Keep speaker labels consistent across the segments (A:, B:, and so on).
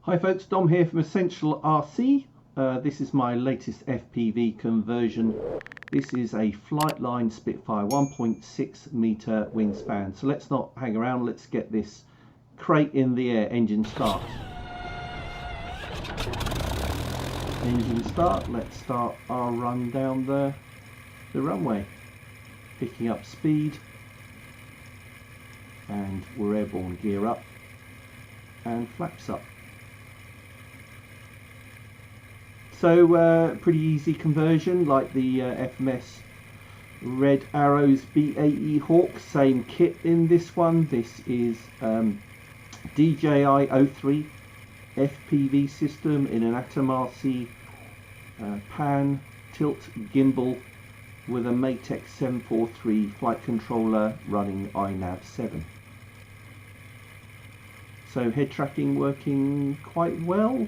A: Hi folks, Dom here from Essential RC. This is my latest FPV conversion. This is a Flightline Spitfire 1.6 meter wingspan. So let's not hang around, let's get this crate in the air. Engine start. Engine start. Let's start our run down the runway. Picking up speed. And we're airborne, gear up. And flaps up. So pretty easy conversion, like the FMS Red Arrows BAE Hawk, same kit in this one. This is DJI 03 FPV system in an Atom RC pan tilt gimbal with a Matex 743 flight controller running iNav 7. So head tracking working quite well.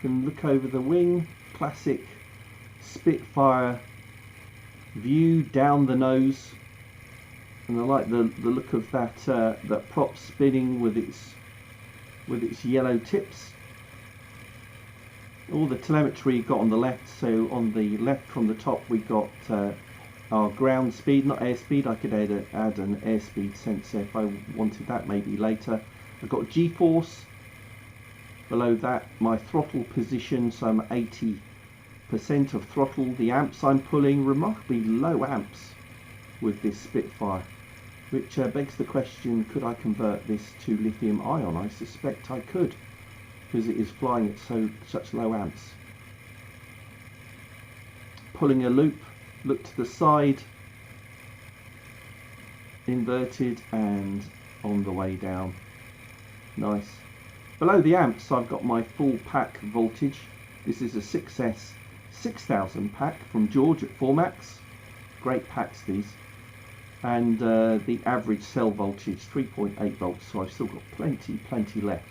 A: Can look over the wing, classic Spitfire view down the nose, and I like the look of that that prop spinning with its yellow tips. All the telemetry got on the left, so on the left from the top we got our ground speed, not airspeed. I could add an airspeed sensor if I wanted that maybe later. I've got G-force. Below that, my throttle position, so I'm 80% of throttle. The amps I'm pulling, remarkably low amps with this Spitfire, which begs the question, could I convert this to lithium ion? I suspect I could, because it is flying at such low amps. Pulling a loop, look to the side, inverted and on the way down. Nice. Below the amps I've got my full pack voltage. This is a 6S 6000 pack from George at Formax. Great packs these. And the average cell voltage 3.8 volts, so I've still got plenty left.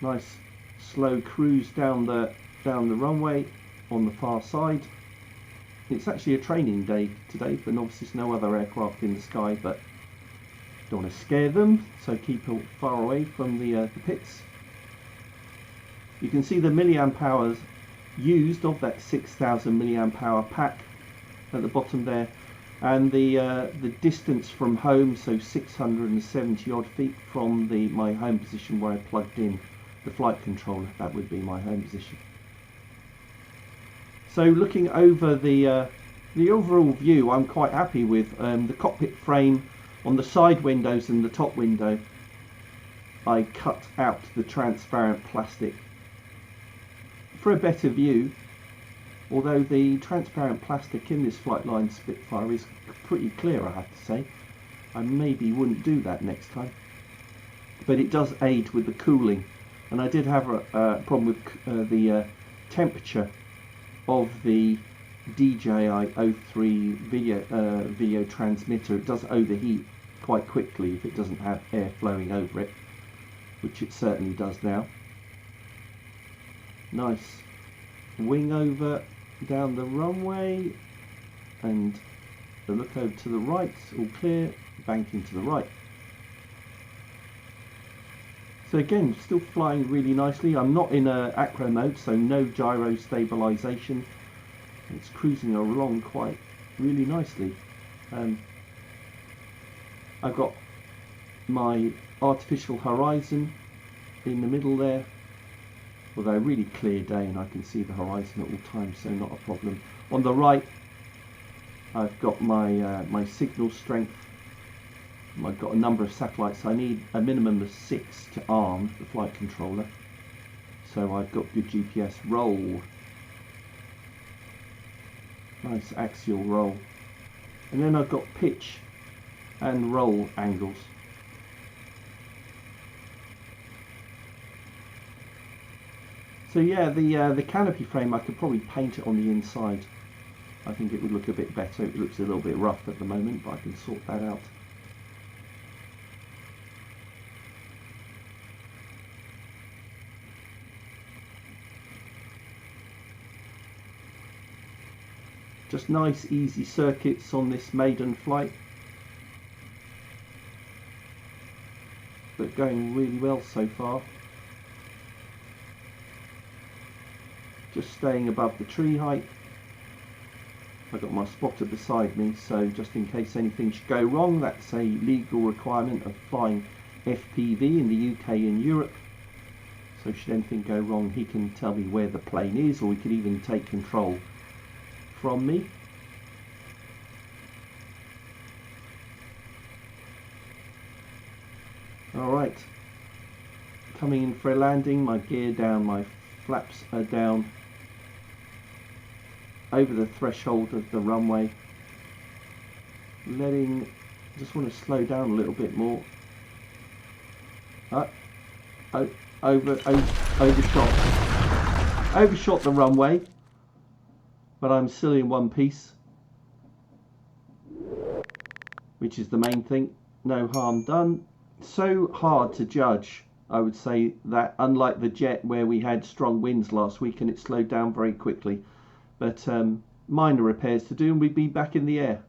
A: Nice slow cruise down the runway on the far side. It's actually a training day today for novices, no other aircraft in the sky, but don't want to scare them, so keep far away from the pits. You can see the milliamp hours used of that 6,000 milliamp hour pack at the bottom there, and the distance from home, so 670 odd feet from my home position where I plugged in the flight controller. That would be my home position. So looking over the overall view, I'm quite happy with the cockpit frame. On the side windows and the top window, I cut out the transparent plastic for a better view, although the transparent plastic in this Flightline Spitfire is pretty clear, I have to say. I maybe wouldn't do that next time, but it does aid with the cooling, and I did have a problem with the temperature of the DJI 03 video transmitter. It does overheat quite quickly if it doesn't have air flowing over it, which it certainly does now. Nice wing over down the runway, and the look over to the right, all clear, banking to the right. So again, still flying really nicely. I'm not in acro mode, so no gyro stabilization. It's cruising along quite really nicely. I've got my artificial horizon in the middle there, although a really clear day and I can see the horizon at all times, so not a problem. On the right I've got my my signal strength. I've got a number of satellites. I need a minimum of 6 to arm the flight controller, so I've got good GPS. Roll. Nice axial roll, and then I've got pitch and roll angles. So yeah, the canopy frame, I could probably paint it on the inside. I think it would look a bit better. It looks a little bit rough at the moment, but I can sort that out. Just nice easy circuits on this maiden flight, but going really well so far. just staying above the tree height. I've got my spotter beside me, so just in case anything should go wrong, that's a legal requirement of flying FPV in the UK and Europe. So should anything go wrong, he can tell me where the plane is, or he could even take control from me. Alright, coming in for a landing, my gear down, my flaps are down, over the threshold of the runway, just want to slow down a little bit more. Overshot the runway, but I'm still in one piece, which is the main thing. No harm done. So hard to judge, I would say, that unlike the jet where we had strong winds last week and it slowed down very quickly. But minor repairs to do and we'd be back in the air.